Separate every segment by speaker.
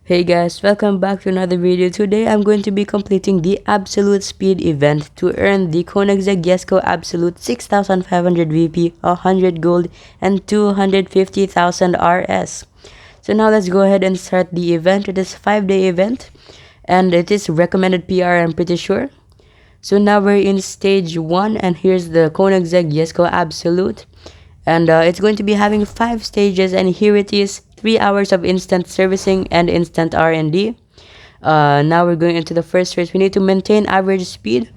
Speaker 1: Hey guys, welcome back to another video. Today I'm going to be completing the Absolute Speed event to earn the Koenigsegg Jesko Absolute 6500 VP, 100 Gold, and 250,000 RS. So now let's go ahead and start the event. It is a 5-day event and it is recommended PR, I'm pretty sure. So now we're in stage 1 and here's the Koenigsegg Jesko Absolute. And it's going to be having 5 stages, and here it is: 3 hours of instant servicing and instant R&D. Now we're going into the first race. We need to maintain average speed,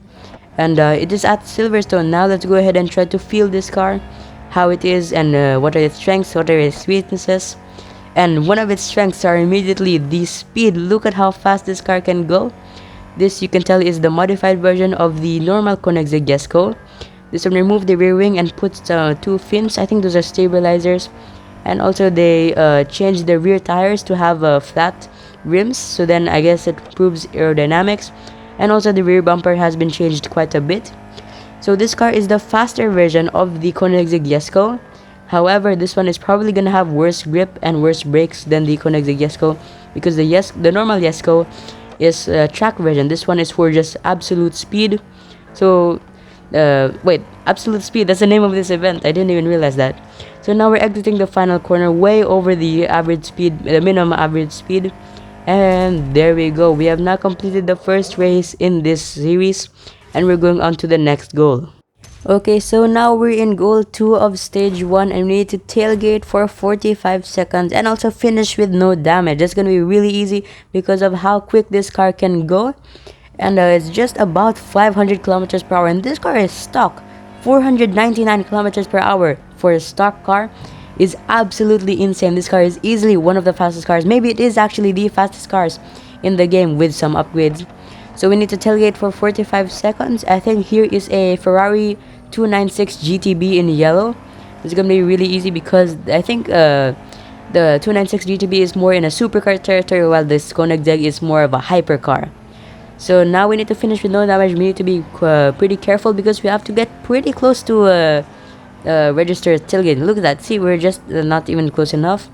Speaker 1: and it is at Silverstone. Now let's go ahead and try to feel this car, how it is, and what are its strengths, what are its weaknesses. And one of its strengths are immediately the speed. Look at how fast this car can go. This, you can tell, is the modified version of the normal Koenigsegg Jesko. This one remove the rear wing and put 2 fins. I think those are stabilizers. And also they changed the rear tires to have flat rims, so then I guess it improves aerodynamics. And also the rear bumper has been changed quite a bit. So this car is the faster version of the Koenigsegg Jesko. However, this one is probably gonna have worse grip and worse brakes than the Koenigsegg Jesko, because the normal Jesko is track version. This one is for just absolute speed. So wait, Absolute Speed, that's the name of this event. I didn't even realize that. So now we're exiting the final corner way over the average speed, the minimum average speed. And there we go. We have now completed the first race in this series, and we're going on to the next goal. Okay, so now we're in goal 2 of stage 1, and we need to tailgate for 45 seconds and also finish with no damage. That's gonna be really easy because of how quick this car can go. And it's just about 500 kilometers per hour, and this car is stock. 499 kilometers per hour for a stock car is absolutely insane. This car is easily one of the fastest cars. Maybe it is actually the fastest cars in the game with some upgrades. So we need to tailgate for 45 seconds. I think here is a Ferrari 296 GTB in yellow. It's gonna be really easy because I think the 296 GTB is more in a supercar territory, while this Koenigsegg is more of a hypercar. So now we need to finish with no damage. We need to be pretty careful because we have to get pretty close to register tailgate. Look at that. See, we're just not even close enough.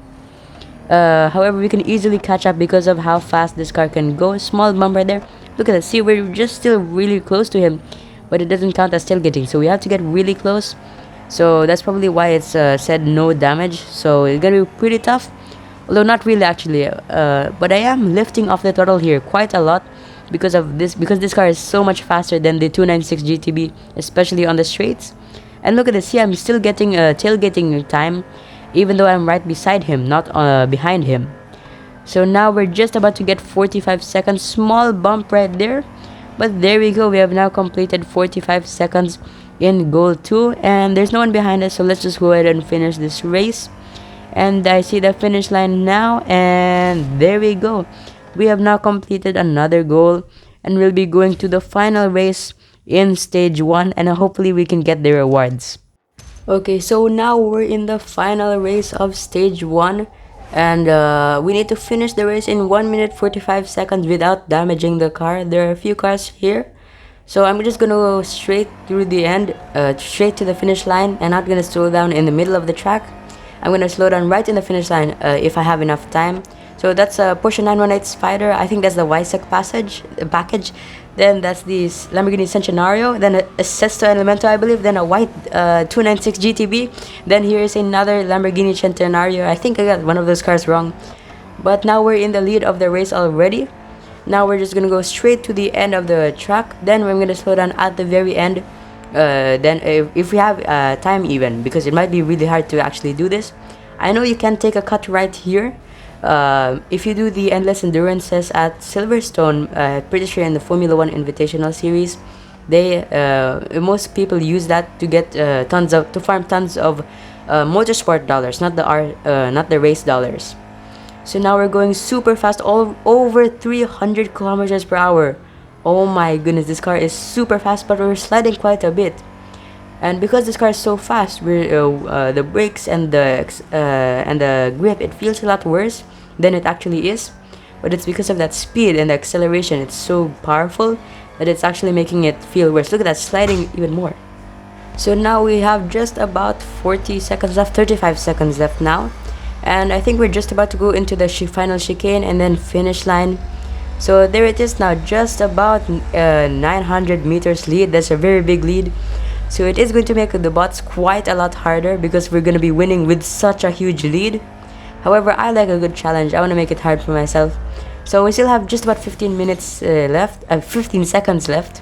Speaker 1: However, we can easily catch up because of how fast this car can go. Small bumper there. Look at that. See, we're just still really close to him, but it doesn't count as tailgating. So we have to get really close. So that's probably why it's said no damage. So it's gonna be pretty tough. Although not really actually. But I am lifting off the throttle here quite a lot because this car is so much faster than the 296 GTB, especially on the straights. And look at this. See, I'm still getting tailgating time even though I'm right beside him, not behind him. So now we're just about to get 45 seconds. Small bump right there, but there we go. We have now completed 45 seconds in goal 2, and there's no one behind us, so let's just go ahead and finish this race. And I see the finish line now, and there we go. We have now completed another goal, and we'll be going to the final race in stage 1, and hopefully we can get the rewards. Okay, so now we're in the final race of stage 1, and we need to finish the race in 1 minute 45 seconds without damaging the car. There are a few cars here, so I'm just gonna go straight through the end, straight to the finish line, and not gonna slow down in the middle of the track. I'm gonna slow down right in the finish line if I have enough time. So that's a Porsche 918 Spider. I think that's the Weissach package. Then that's the Lamborghini Centenario. Then a Sesto Elemento, I believe. Then a white 296 GTB. Then here is another Lamborghini Centenario. I think I got one of those cars wrong. But now we're in the lead of the race already. Now we're just gonna go straight to the end of the track. Then we're gonna slow down at the very end. Then if we have time even, because it might be really hard to actually do this. I know you can take a cut right here. If you do the endless endurances at Silverstone, pretty sure in the Formula 1 Invitational Series, most people use that to get to farm tons of motorsport dollars, not the race dollars. So now we're going super fast, all over 300 kilometers per hour. Oh my goodness, this car is super fast, but we're sliding quite a bit. And because this car is so fast, the brakes and the grip, it feels a lot worse than it actually is. But it's because of that speed and the acceleration. It's so powerful that it's actually making it feel worse. Look at that, sliding even more. So now we have just about 40 seconds left, 35 seconds left now. And I think we're just about to go into the final chicane and then finish line. So there it is now, just about 900 meters lead. That's a very big lead. So it is going to make the bots quite a lot harder because we're going to be winning with such a huge lead. However, I like a good challenge. I want to make it hard for myself. So we still have just about 15 minutes left, 15 seconds left.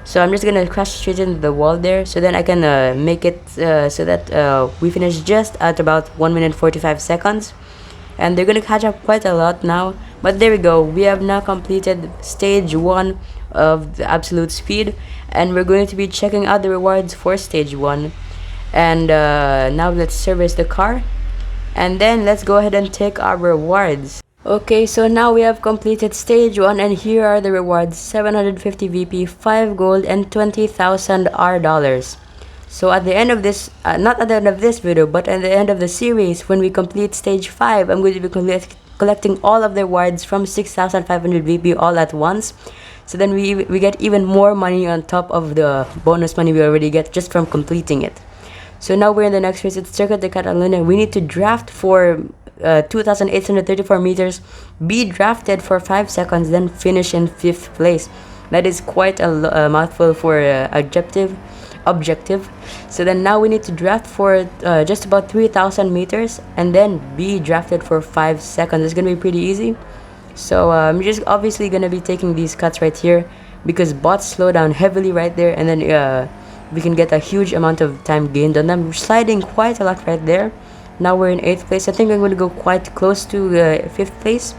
Speaker 1: So I'm just gonna crash straight into the wall there, so then I can make it so that we finish just at about 1 minute 45 seconds. And they're gonna catch up quite a lot now. But there we go, we have now completed stage 1 of the absolute speed, and we're going to be checking out the rewards for stage 1. And now let's service the car, and then let's go ahead and take our rewards. Okay, so now we have completed stage 1, and here are the rewards: 750 VP, 5 gold, and 20,000 R dollars. So at the end of this, not at the end of this video, but at the end of the series, when we complete stage 5, I'm going to be collecting all of the rewards from 6,500 VP all at once. So then we get even more money on top of the bonus money we already get just from completing it. So now we're in the next race. It's Circuit de Catalunya. We need to draft for 2,834 meters, be drafted for 5 seconds, then finish in 5th place. That is quite a mouthful for objective. So then now we need to draft for just about 3,000 meters and then be drafted for 5 seconds. It's gonna be pretty easy. So I'm just obviously gonna be taking these cuts right here because bots slow down heavily right there, and then we can get a huge amount of time gained on them. We're sliding quite a lot right there. Now we're in 8th place. I think I'm going to go quite close to 5th place,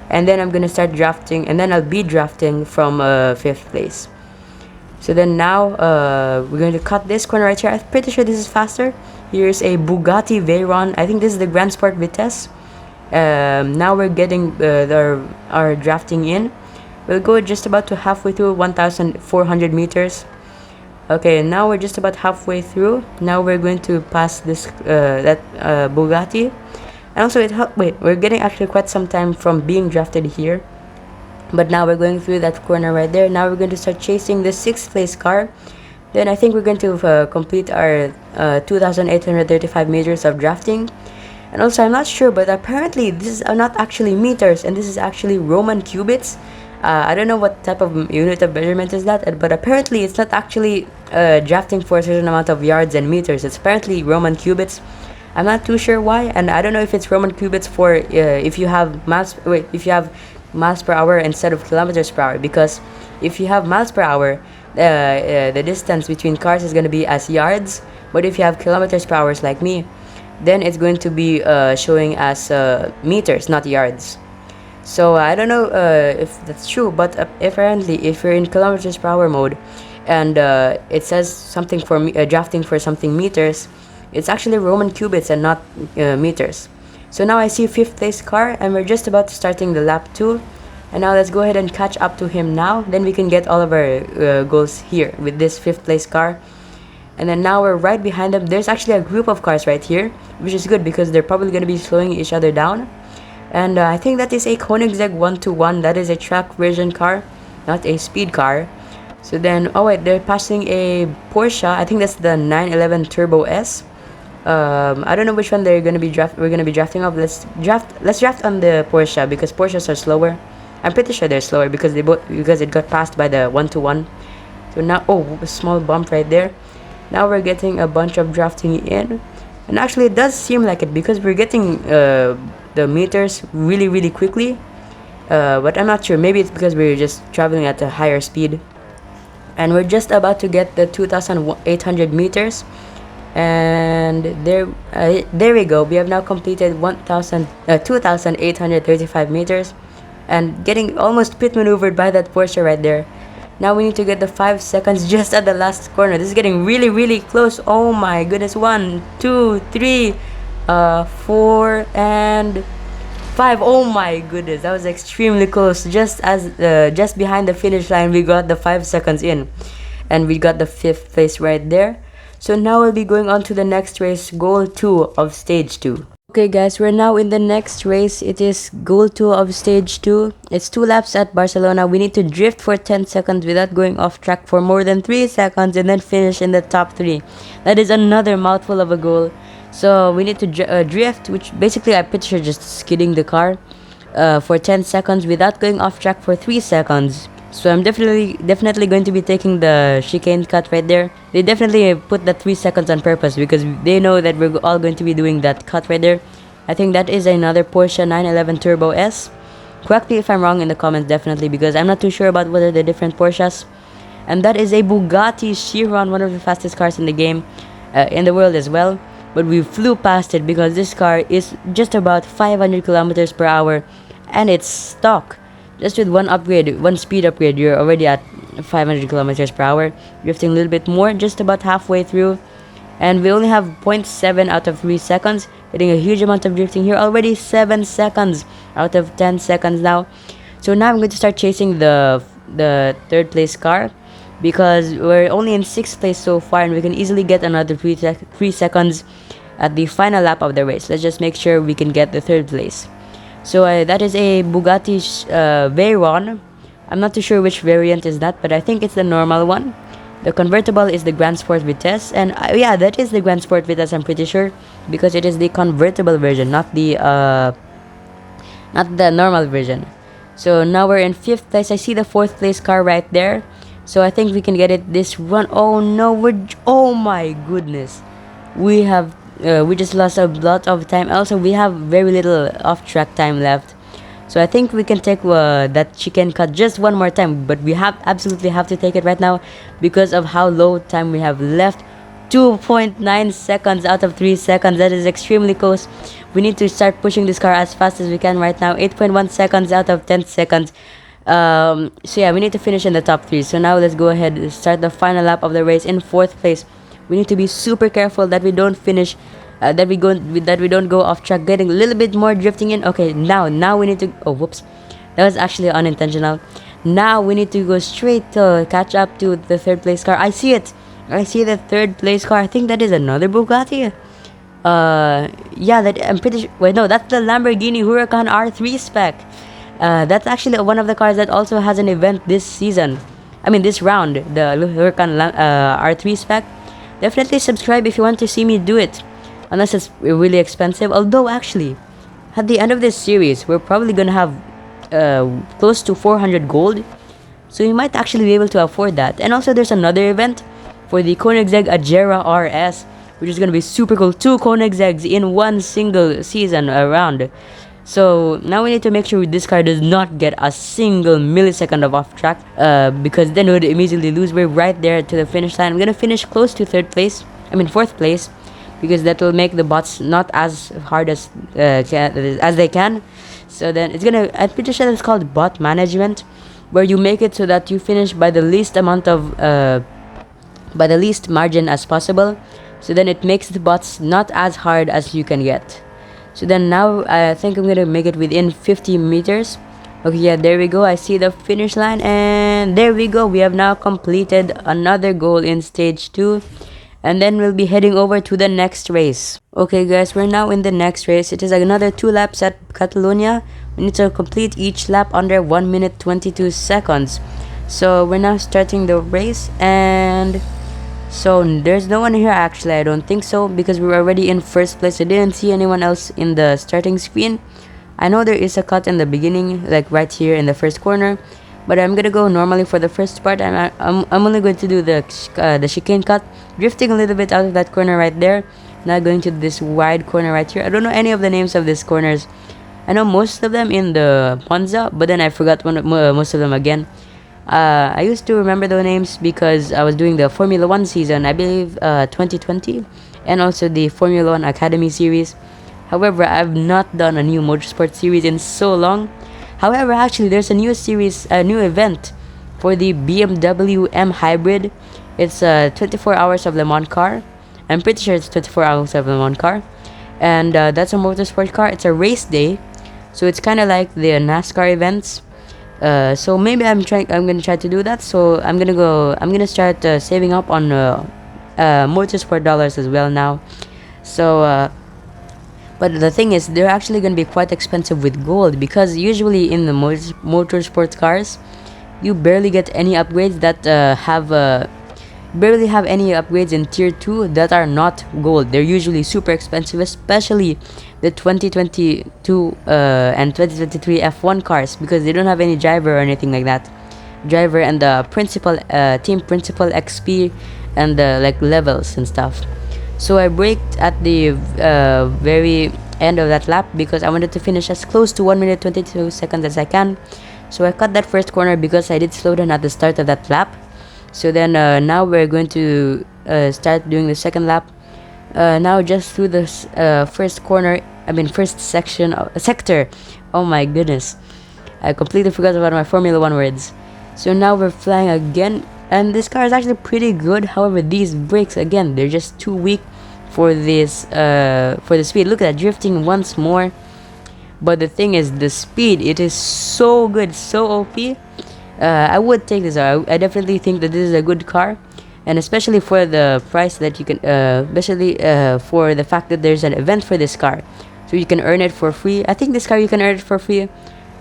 Speaker 1: and then I'm going to start drafting, and then I'll be drafting from 5th place. So then now we're going to cut this corner right here. I'm pretty sure this is faster. Here's a Bugatti Veyron. I think this is the Grand Sport Vitesse. Now we're getting our drafting in. We'll go just about to halfway through 1,400 meters. Okay, now we're just about halfway through. Now we're going to pass this Bugatti, and also it helped. Wait, we're getting actually quite some time from being drafted here, but now we're going through that corner right there. Now we're going to start chasing the 6th place car. Then I think we're going to complete our 2,835 meters of drafting. And also, I'm not sure, but apparently this is not actually meters, and this is actually Roman cubits. I don't know what type of unit of measurement is that, but apparently it's not actually drafting for a certain amount of yards and meters. It's apparently Roman cubits. I'm not too sure why, and I don't know if it's Roman cubits for if you have miles per hour instead of kilometers per hour. Because if you have miles per hour, the distance between cars is going to be as yards. But if you have kilometers per hour like me, then it's going to be showing as meters, not yards. So I don't know if that's true, but apparently if you're in kilometers per hour mode and it says something for drafting for something meters, it's actually Roman cubits and not meters. So now I see 5th place car, and we're just about to starting the lap 2. And now let's go ahead and catch up to him now. Then we can get all of our goals here with this 5th place car. And then now we're right behind them. There's actually a group of cars right here, which is good because they're probably going to be slowing each other down. And I think that is a Koenigsegg 121. That is a track version car, not a speed car. So then, oh wait, they're passing a Porsche. I think that's the 911 Turbo S. I don't know which one they're gonna be we're gonna be drafting off. Let's draft on the Porsche because Porsches are slower. I'm pretty sure they're slower because it got passed by the 121. So now, oh, a small bump right there. Now we're getting a bunch of drafting in, and actually it does seem like it because we're getting the meters really quickly, but I'm not sure. Maybe it's because we're just traveling at a higher speed. And we're just about to get the 2,800 meters, and there we go. We have now completed 2,835 meters, and getting almost pit maneuvered by that Porsche right there. Now we need to get the 5 seconds just at the last corner. This is getting really close. Oh my goodness. 1, 2, 3, 4 and 5. Oh my goodness, that was extremely close. Just behind the finish line, we got the 5 seconds in, and we got the 5th place right there. So now we'll be going on to the next race, goal 2 of stage 2. Okay guys, we're now in the next race. It is goal 2 of stage 2. It's 2 laps at Barcelona. We need to drift for 10 seconds without going off track for more than 3 seconds and then finish in the top 3. That is another mouthful of a goal. So we need to drift, which basically I'm pretty sure just skidding the car for 10 seconds without going off track for 3 seconds. So I'm definitely going to be taking the chicane cut right there. They definitely put that 3 seconds on purpose because they know that we're all going to be doing that cut right there. I think that is another Porsche 911 Turbo S. Correct me if I'm wrong in the comments definitely, because I'm not too sure about what are the different Porsches. And that is a Bugatti Chiron, one of the fastest cars in the game, in the world as well. But we flew past it because this car is just about 500 kilometers per hour and it's stock. Just with one upgrade, one speed upgrade, you're already at 500 kilometers per hour. Drifting a little bit more, just about halfway through. And we only have 0.7 out of 3 seconds. Getting a huge amount of drifting here. Already 7 seconds out of 10 seconds now. So now I'm going to start chasing the third place car, because we're only in 6th place so far and we can easily get another 3 seconds at the final lap of the race. Let's just make sure we can get the 3rd place. So that is a Bugatti Veyron. I'm not too sure which variant is that, but I think it's the normal one. The convertible is the Grand Sport Vitesse, and yeah, that is the Grand Sport Vitesse, I'm pretty sure, because it is the convertible version, not the normal version. So now we're in 5th place. I see the 4th place car right there. So I think we can get it this run. Oh no, oh my goodness. We just lost a lot of time. Also, we have very little off-track time left. So I think we can take that chicane cut just one more time, but we absolutely have to take it right now because of how low time we have left. 2.9 seconds out of 3 seconds. That is extremely close. We need to start pushing this car as fast as we can right now. 8.1 seconds out of 10 seconds. So yeah, we need to finish in the top 3. So now let's go ahead and start the final lap of the race in 4th place. We need to be super careful that we don't finish, that we don't go off track. Getting a little bit more drifting in. Okay, now we need to, oh whoops, that was actually unintentional. Now we need to go straight to catch up to the 3rd place car. I see it. I see the 3rd place car. I think that is another Bugatti. Yeah, that I'm pretty sure. Wait, no, that's the Lamborghini Huracan R3 spec. That's actually one of the cars that also has an event this season. I mean this round, the Huracan R3 spec. Definitely subscribe if you want to see me do it, unless it's really expensive. Although actually, at the end of this series, we're probably gonna have close to 400 gold, so you might actually be able to afford that. And also, there's another event for the Koenigsegg Agera RS, which is gonna be super cool. 2 Koenigsegg's in one single season around. So now we need to make sure this car does not get a single millisecond of off track, because then we would immediately lose. We're right there to the finish line. I'm gonna finish close to 4th place, because that will make the bots not as hard as they can. So then it's gonna, I'm pretty sure it's called bot management, where you make it so that you finish by the least amount of by the least margin as possible. So then it makes the bots not as hard as you can get. So then now I think I'm gonna make it within 50 meters. Okay, yeah, there we go. I see the finish line, and there we go. We have now completed another goal in stage 2, and then we'll be heading over to the next race. Okay guys, we're now in the next race. It is another 2 laps at Catalonia. We need to complete each lap under 1 minute 22 seconds. So we're now starting the race, and so there's no one here actually, I don't think so, because we're already in 1st place. I didn't see anyone else in the starting screen. I know there is a cut in the beginning, like right here in the first corner, but I'm gonna go normally for the first part. I'm only going to do the chicane cut, drifting a little bit out of that corner right there. Now going to this wide corner right here. I don't know any of the names of these corners. I know most of them in the Ponza, but then I forgot most of them again. I used to remember the names because I was doing the Formula 1 season, I believe 2020, and also the Formula 1 Academy series. However, I've not done a new motorsport series in so long. However, actually, there's a new series, a new event for the BMW M Hybrid. It's 24 hours of Le Mans car. I'm pretty sure it's 24 hours of Le Mans car. And that's a motorsport car. It's a race day, so it's kind of like the NASCAR events. So maybe I'm gonna try to do that. So I'm gonna start saving up on motorsport dollars as well now. So but the thing is, they're actually gonna be quite expensive with gold, because usually in the motorsport cars you barely get any upgrades that have barely have any upgrades in tier 2 that are not gold. They're usually super expensive, especially the 2022 and 2023 F1 cars, because they don't have any driver or anything like that. Driver and the principal team principal XP and the like levels and stuff. So I braked at the very end of that lap because I wanted to finish as close to 1 minute 22 seconds as I can. So I cut that first corner because I did slow down at the start of that lap. So then now we're going to start doing the second lap. Now just through this first corner, first section sector. Oh my goodness, I completely forgot about my Formula 1 words. So now we're flying again, and this car is actually pretty good. However, these brakes again, they're just too weak for this for the speed. Look at that, drifting once more. But the thing is, the speed, it is so good, so OP. I would take this. I definitely think that this is a good car, and especially for the price that you can, especially for the fact that there's an event for this car, so you can earn it for free. I think this car you can earn it for free.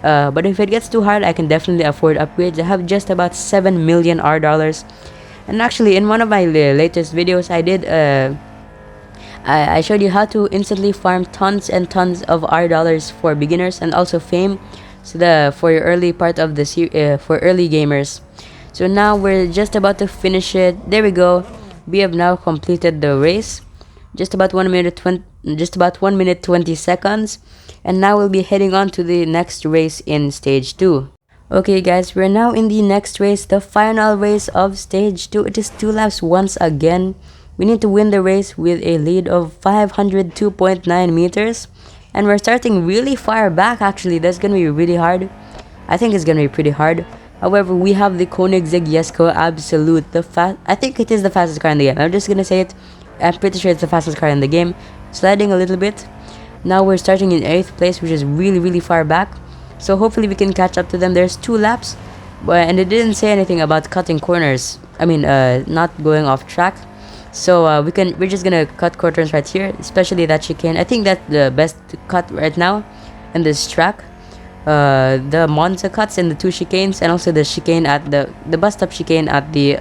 Speaker 1: But if it gets too hard, I can definitely afford upgrades. I have just about 7 million R dollars, and actually in one of my latest videos, I did I showed you how to instantly farm tons and tons of R dollars for beginners and also fame, so for your early part of the for early gamers. So now we're just about to finish it. There we go. We have now completed the race. Just about 1 minute 20 seconds, and now we'll be heading on to the next race in stage 2. Okay guys, we're now in the next race, the final race of stage 2. It is 2 laps once again. We need to win the race with a lead of 502.9 meters, and we're starting really far back. Actually, that's gonna be really hard. I think it's gonna be pretty hard. However, we have the Koenigsegg Jesko Absolut, I think it is the fastest car in the game. I'm just gonna say it. I'm pretty sure it's the fastest car in the game. Sliding a little bit. Now we're starting in 8th place, which is really far back. So hopefully we can catch up to them. There's 2 laps, and it didn't say anything about cutting corners. Not going off track. So we're just gonna cut corners right here, especially that chicane. I think that's the best cut right now in this track. The Monza cuts and the 2 chicanes, and also the chicane at the bus stop chicane at the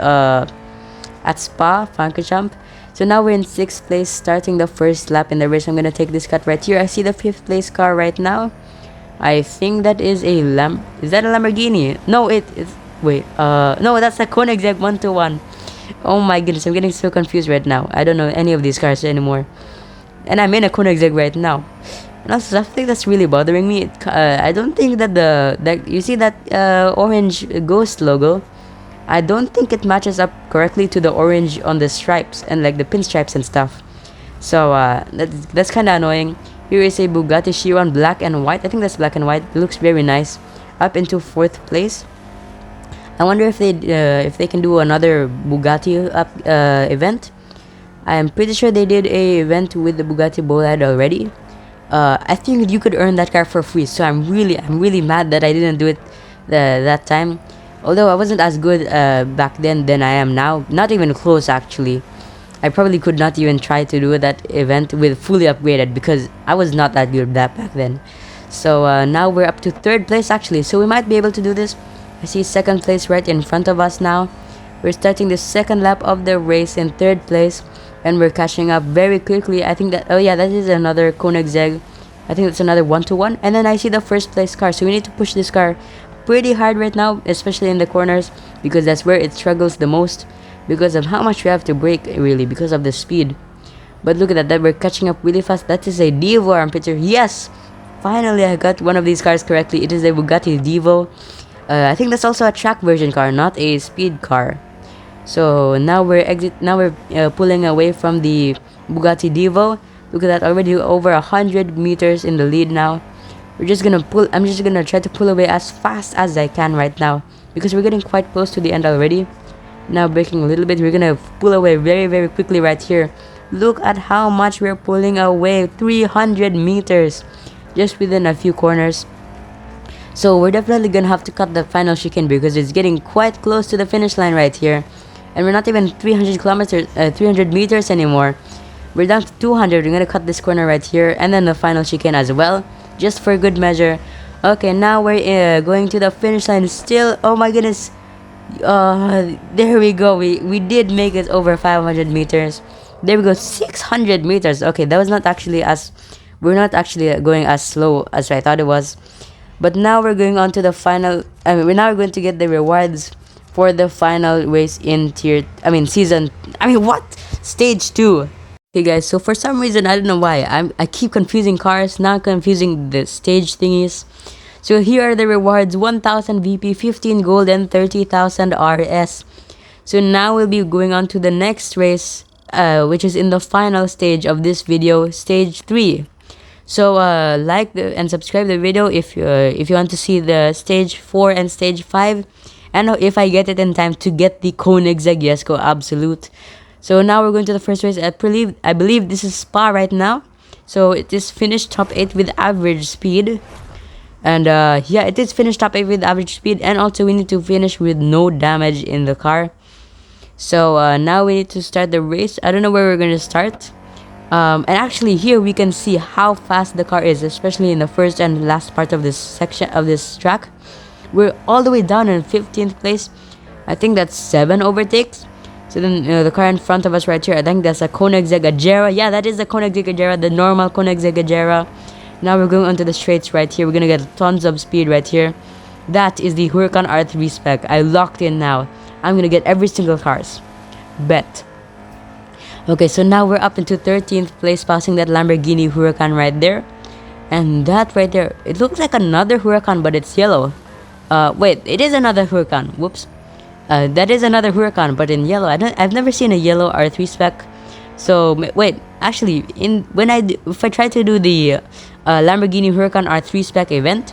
Speaker 1: at Spa Francorchamps. So now we're in 6th place, starting the first lap in the race. I'm gonna take this cut right here. I see the 5th place car right now. I think that is a is that a Lamborghini? No, wait, no, that's a Koenigsegg 121. Oh my goodness, I'm getting so confused right now. I don't know any of these cars anymore, and I'm in a Koenigsegg right now. And also, I think that's really bothering me. I don't think that you see that orange ghost logo, I don't think it matches up correctly to the orange on the stripes and like the pinstripes and stuff. So that's kind of annoying. Here is a Bugatti Chiron black and white. I think that's black and white. It looks very nice. Up into 4th place. I wonder if they can do another Bugatti event. I am pretty sure they did a event with the Bugatti Bolide already. I think you could earn that car for free. So I'm really mad that I didn't do it that time. Although I wasn't as good back then than I am now. Not even close actually. I probably could not even try to do that event with fully upgraded because I was not that good back then. So now we're up to 3rd place actually. So we might be able to do this. I see 2nd place right in front of us now. We're starting the 2nd lap of the race in 3rd place. And we're catching up very quickly. I think that, oh yeah, that is another Koenigsegg. I think that's another 121. And then I see the 1st place car. So we need to push this car pretty hard right now, especially in the corners, because that's where it struggles the most because of how much we have to brake, really, because of the speed. But look at that, we're catching up really fast. That is a Devo, I'm pretty sure. Yes, finally I got one of these cars correctly. It is a Bugatti Devo. I think that's also a track version car, not a speed car. So now we're pulling away from the Bugatti Devo. Look at that, already over 100 meters in the lead now. I'm just gonna try to pull away as fast as I can right now because we're getting quite close to the end already. Now braking a little bit, we're gonna pull away very quickly right here. Look at how much we're pulling away, 300 meters just within a few corners. So we're definitely gonna have to cut the final chicane because it's getting quite close to the finish line right here. And we're not even 300 meters anymore. We're down to 200. We're gonna cut this corner right here and then the final chicane as well, just for good measure. Okay, now we're going to the finish line still. Oh my goodness, There we go. We did make it over 500 meters. There we go, 600 meters. Okay, that was not actually as, we're not actually going as slow as I thought it was. But now we're going on to the final. I mean, we're now going to get the rewards for the final race in season. What? Stage 2. Okay, guys. So for some reason, I don't know why, I keep confusing cars. Now I'm confusing the stage thingies. So here are the rewards: 1,000 VP, 15 gold, and 30,000 RS. So now we'll be going on to the next race, which is in the final stage of this video, stage 3. So like and subscribe the video if you want to see the stage 4 and stage 5, and if I get it in time to get the Koenigsegg Jesko Absolut. So now we're going to the first race. I believe this is Spa right now. So it is finished top 8 with average speed. And yeah, it is finished top 8 with average speed, and also we need to finish with no damage in the car. So now we need to start the race. I don't know where we're going to start. And actually here we can see how fast the car is, especially in the first and last part of this section of this track. We're all the way down in 15th place. I think that's 7 overtakes. So then the car in front of us right here, I think that's a Koenigsegg Agera. Yeah, that is a Koenigsegg Agera, the normal Koenigsegg Agera. Now we're going onto the straights right here. We're gonna get tons of speed right here. That is the Huracan R3 spec. I locked in now. I'm gonna get every single cars. Bet. Okay, so now we're up into 13th place, passing that Lamborghini Huracan right there. And that right there, it looks like another Huracan, but it's yellow. Wait, it is another Huracan. Whoops. That is another Huracan, but in yellow. I've never seen a yellow R3 spec. So wait, actually, if I try to do the Lamborghini Huracan R3 spec event,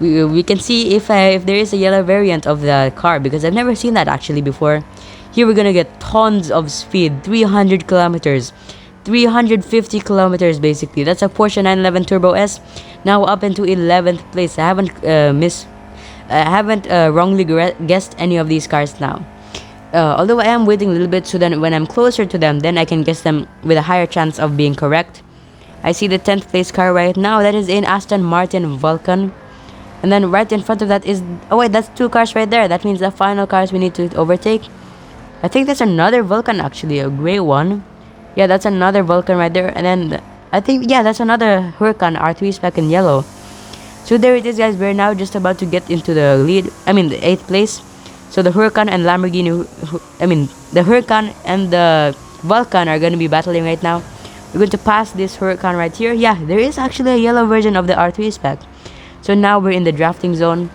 Speaker 1: we can see if there is a yellow variant of the car, because I've never seen that actually before. Here we're gonna get tons of speed, 300 kilometers, 350 kilometers basically. That's a Porsche 911 Turbo S. Now up into 11th place. I haven't wrongly guessed any of these cars now. Although I am waiting a little bit, so then when I'm closer to them, then I can guess them with a higher chance of being correct. I see the 10th place car right now. That is an Aston Martin Vulcan. And then right in front of that is... Oh wait, that's 2 cars right there. That means the final cars we need to overtake. I think that's another Vulcan actually, a grey one. Yeah, that's another Vulcan right there. And then I think, yeah, that's another Huracan R3 spec in yellow. So there it is, guys. We're now just about to get into the lead. The 8th place. So the Huracan and the Huracan and the Vulcan are going to be battling right now. We're going to pass this Huracan right here. Yeah, there is actually a yellow version of the R3 spec. So now we're in the drafting zone,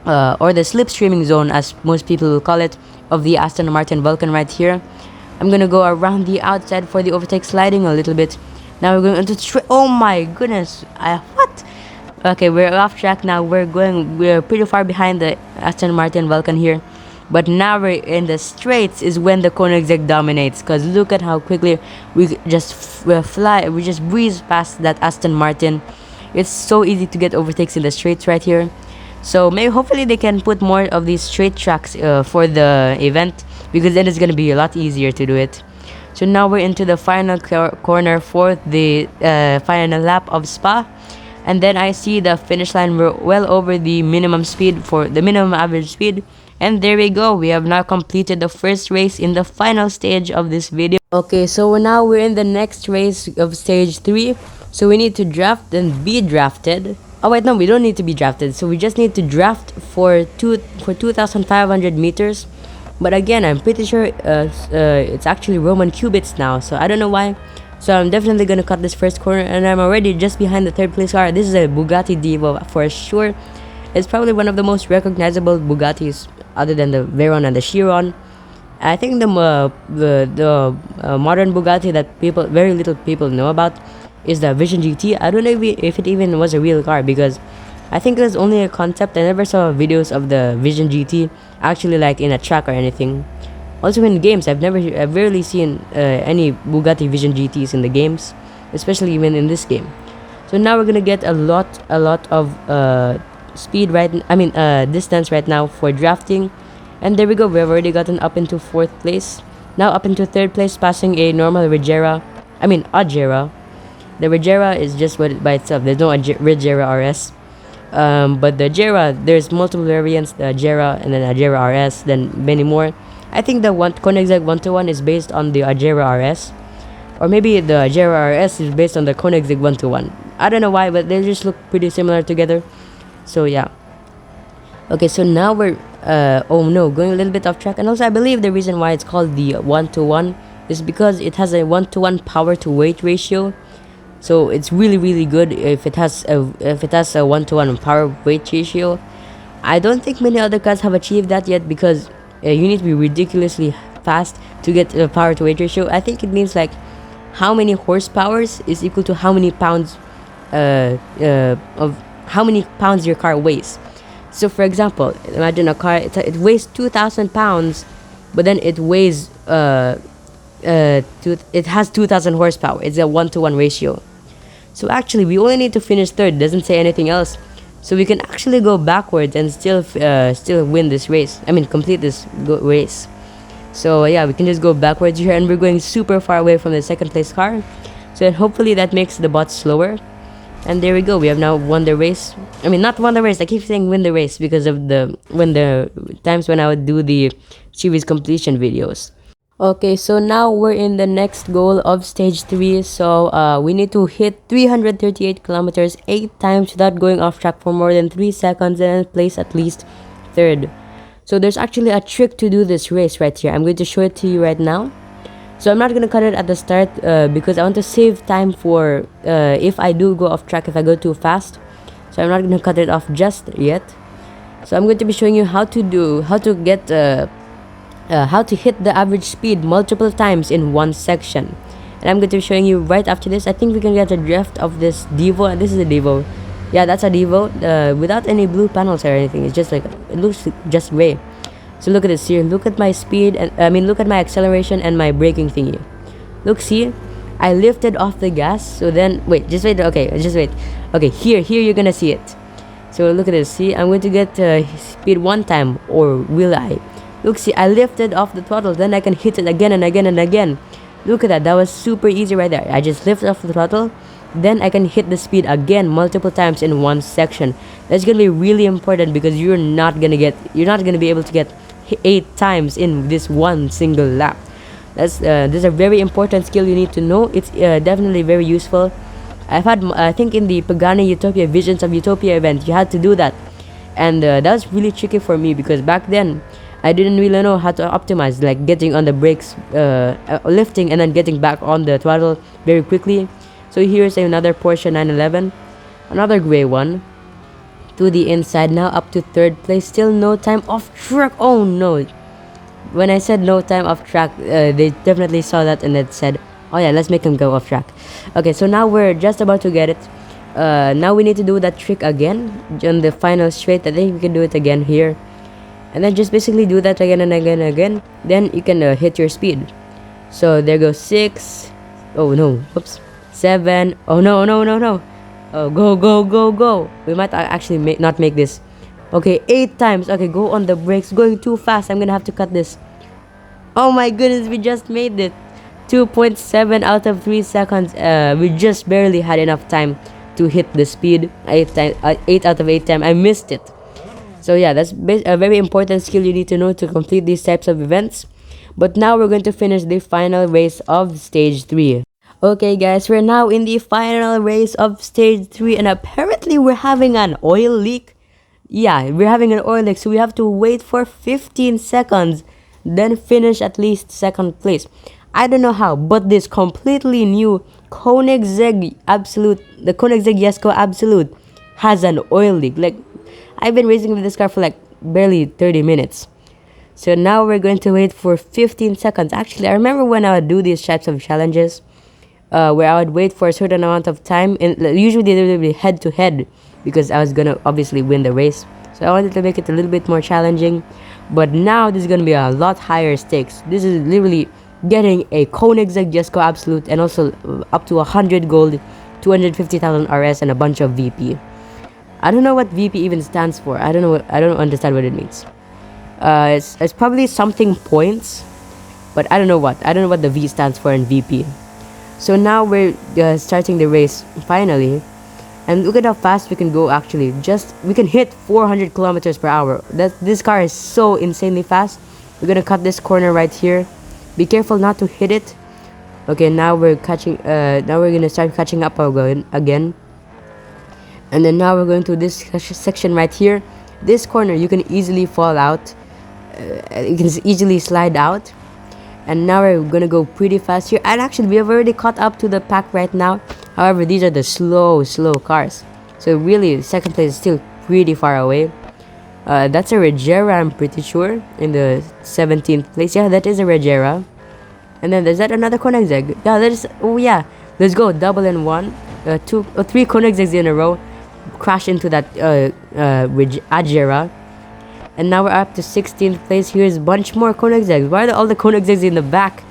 Speaker 1: or the slipstreaming zone as most people will call it, of the Aston Martin Vulcan right here. I'm going to go around the outside for the overtake, sliding a little bit. Now we're going into... Oh my goodness. What? Okay, we're off track now. We're pretty far behind the Aston Martin Vulcan here. But now we're in the straights is when the Koenigsegg dominates. Because look at how quickly we just we just breeze past that Aston Martin. It's so easy to get overtakes in the straights right here. So maybe hopefully they can put more of these straight tracks for the event, because then it's going to be a lot easier to do it. So now we're into the final corner for the final lap of Spa. And then I see the finish line. We're well over the minimum speed, for the minimum average speed. And there we go. We have now completed the first race in the final stage of this video. Okay, so now we're in the next race of stage 3. So we need to draft and be drafted. Oh wait, no, we don't need to be drafted. So we just need to draft for 2,500 meters. But again, I'm pretty sure it's actually Roman cubits now. So I don't know why. So I'm definitely going to cut this first corner, and I'm already just behind the 3rd place car. This is a Bugatti Divo for sure. It's probably one of the most recognizable Bugattis other than the Veyron and the Chiron. I think the modern Bugatti that very little people know about is the Vision GT. I don't know if it even was a real car, because I think it was only a concept. I never saw videos of the Vision GT actually like in a track or anything. Also in games, I've rarely seen any Bugatti Vision GTs in the games, especially even in this game. So now we're gonna get a lot of speed distance right now for drafting. And there we go, we've already gotten up into 4th place. Now up into 3rd place, passing a normal Agera. The Regera is just by itself. There's no Regera RS. But the Jera, there's multiple variants, the Jera and then Jera RS, then many more. I think the Koenigsegg 121 is based on the Jera RS, or maybe the Jera RS is based on the Koenigsegg 121. I don't know why, but they just look pretty similar together. So yeah. Okay, so now we're oh no, going a little bit off track. And also I believe the reason why it's called the 1-to-1 is because it has a 1-to-1 power to weight ratio. So it's really good if it has a 1-to-1 power weight ratio. I don't think many other cars have achieved that yet, because you need to be ridiculously fast to get a power to weight ratio. I think it means like how many horsepowers is equal to how many pounds of how many pounds your car weighs. So for example, imagine a car, it weighs 2,000 pounds, but then it weighs it has 2,000 horsepower. It's a 1-to-1 ratio. So actually we only need to finish third, doesn't say anything else. So we can actually go backwards and still win this race. I mean, complete this race. So yeah, we can just go backwards here, and we're going super far away from the second place car. So hopefully that makes the bots slower. And there we go, we have now won the race. I mean, not won the race, I keep saying win the race because of the times when I would do the series completion videos. Okay, so now we're in the next goal of stage 3. So we need to hit 338 kilometers 8 times without going off track for more than 3 seconds, and place at least third. So there's actually a trick to do this race right here. I'm going to show it to you right now. So I'm not going to cut it at the start because I want to save time for if I do go off track, if I go too fast. So I'm not going to cut it off just yet. So I'm going to be showing you how to hit the average speed multiple times in one section. And I'm going to be showing you right after this. I think we can get a drift of this Devo, and this is a Devo. Yeah, that's a Devo without any blue panels or anything. It's just like, it looks just gray. So look at this here, look at my speed, and look at my acceleration and my braking thingy. Look, see, I lifted off the gas. So then, wait, just wait, okay, just wait. Okay, here you're gonna see it. So look at this, see, I'm going to get speed one time, or will I? Look, see, I lifted off the throttle, then I can hit it again and again and again. Look at that, that was super easy right there. I just lifted off the throttle, then I can hit the speed again multiple times in one section. That's gonna be really important, because you're not gonna be able to get 8 times in this one single lap. This is a very important skill you need to know. It's definitely very useful. I think in the Pagani Utopia Visions of Utopia event, you had to do that, and that was really tricky for me, because back then I didn't really know how to optimize, like getting on the brakes, lifting, and then getting back on the throttle very quickly. So here's another Porsche 911, another gray one, to the inside, now up to third place. Still no time off track. Oh no, when I said no time off track, they definitely saw that and it said, oh yeah, let's make him go off track. Okay, so now we're just about to get it. Now we need to do that trick again on the final straight. I think we can do it again here, and then just basically do that again and again and again. Then you can hit your speed. So there goes 6. Oh no, whoops. 7. Oh no. Oh, go. We might actually not make this. Okay, 8 times. Okay, go on the brakes. Going too fast. I'm gonna have to cut this. Oh my goodness, we just made it. 2.7 out of 3 seconds. We just barely had enough time to hit the speed. 8 out of 8 times. I missed it. So yeah, that's a very important skill you need to know to complete these types of events. But now we're going to finish the final race of stage 3. Okay guys, we're now in the final race of stage 3, and apparently we're having an oil leak. Yeah, we're having an oil leak, so we have to wait for 15 seconds, then finish at least second place. I don't know how, but this completely new Koenigsegg Absolut, the Koenigsegg Jesko Absolut, has an oil leak. Like, I've been racing with this car for like barely 30 minutes. So now we're going to wait for 15 seconds. Actually, I remember when I would do these types of challenges, where I would wait for a certain amount of time, and usually they would be head to head, because I was gonna obviously win the race. So I wanted to make it a little bit more challenging, but now this is gonna be a lot higher stakes. This is literally getting a Koenigsegg Jesko Absolut, and also up to 100 gold, 250,000 RS, and a bunch of VP. I don't know what VP even stands for. I don't understand what it means. It's probably something points, but I don't know what the V stands for in VP. So now we're starting the race finally, And look at how fast we can go actually. We can hit 400 kilometers per hour. This car is so insanely fast. We're gonna cut this corner right here. Be careful not to hit it. Okay, now we're gonna start catching up again. And then now we're going to this section right here. This corner you can easily fall out. You can easily slide out. And now we're gonna go pretty fast here. And actually we have already caught up to the pack right now. However, these are the slow cars. So really, second place is still pretty far away. That's a Regera, I'm pretty sure, in the 17th place. Yeah, that is a Regera. And then there's that another Koenigsegg. Yeah, there's, oh yeah. Let's go, double in one. Three Koenigsegg's in a row. Crash into that Agera. And now we're up to 16th place. Here's a bunch more Koenigsegg's. Why are all the Koenigsegg's in the back?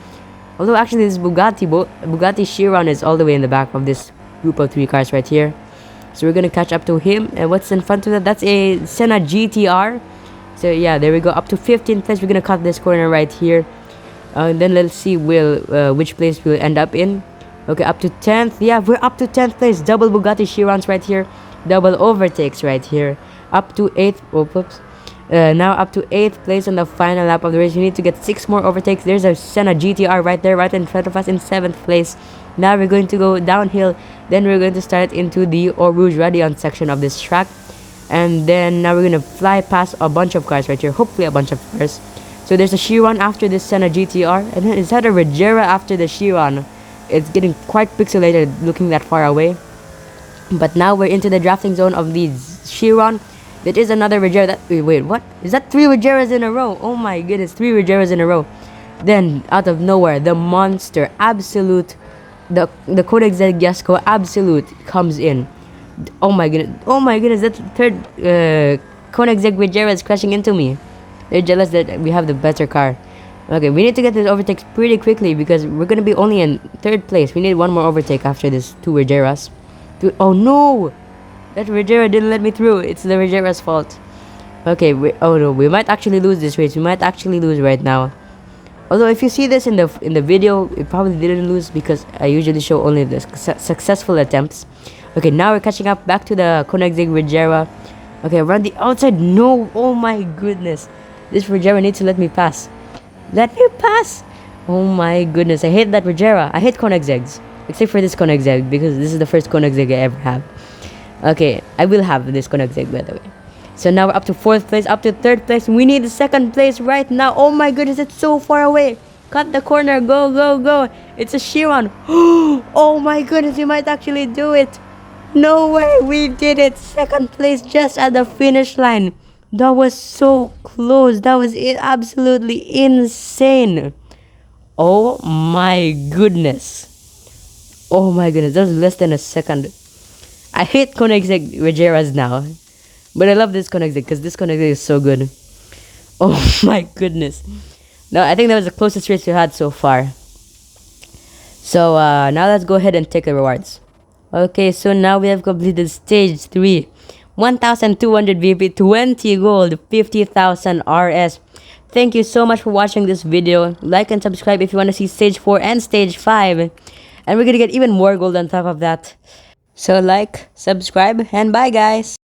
Speaker 1: Although actually this Bugatti Chiron is all the way in the back of this group of 3 cars right here. So we're gonna catch up to him. And what's in front of that? That's a Senna GTR. So yeah, there we go. Up to 15th place. We're gonna cut this corner right here. And then let's see which place we'll end up in. Okay, up to 10th. Yeah, we're up to 10th place. Double Bugatti Chirons right here. Double overtakes right here. Up to 8th. Oh, whoops. Now up to 8th place on the final lap of the race. We need to get 6 more overtakes. There's a Senna GTR right there, right in front of us in 7th place. Now we're going to go downhill. Then we're going to start into the Eau Rouge Radiant section of this track. And then now we're going to fly past a bunch of cars right here. Hopefully a bunch of cars. So there's a Chiron after this Senna GTR. And then is that a Regera after the Chiron? It's getting quite pixelated looking that far away. But now we're into the drafting zone of the Chiron. That is another Regera. Wait, what? Is that 3 Regeras in a row? Oh my goodness, 3 Regeras in a row. Then, out of nowhere, the monster, Absolut, the Koenigsegg Jesko Absolut comes in. Oh my goodness, that third Koenigsegg Regera is crashing into me. They're jealous that we have the better car. Okay, we need to get this overtakes pretty quickly because we're going to be only in 3rd place. We need one more overtake after this 2 Regeras. Oh no! That Regera didn't let me through. It's the Regera's fault. Okay, oh no, we might actually lose this race. We might actually lose right now. Although if you see this in the video, it probably didn't lose because I usually show only the successful attempts. Okay, now we're catching up back to the Koenigsegg Regera. Okay, around the outside. No, oh my goodness. This Regera needs to let me pass. Let me pass! Oh my goodness, I hate that Regera. I hate Koenigseggs. Except for this Koenigsegg because this is the first Koenigsegg I ever have. Okay, I will have this Koenigsegg by the way. So now we're up to 4th place, up to 3rd place. We need the 2nd place right now. Oh my goodness, it's so far away. Cut the corner, go, go, go. It's a Chiron. Oh my goodness, we might actually do it. No way, we did it. 2nd place just at the finish line. That was so close. That was absolutely insane. Oh my goodness. Oh my goodness, that was less than a second. I hate Koenigsegg Regeras now. But I love this Koenigsegg because this Koenigsegg is so good. Oh my goodness. No, I think that was the closest race we had so far. So now let's go ahead and take the rewards. Okay, so now we have completed stage 3. 1,200 VP, 20 gold, 50,000 RS. Thank you so much for watching this video. Like and subscribe if you want to see stage 4 and stage 5. And we're going to get even more gold on top of that. So like, subscribe, and bye guys!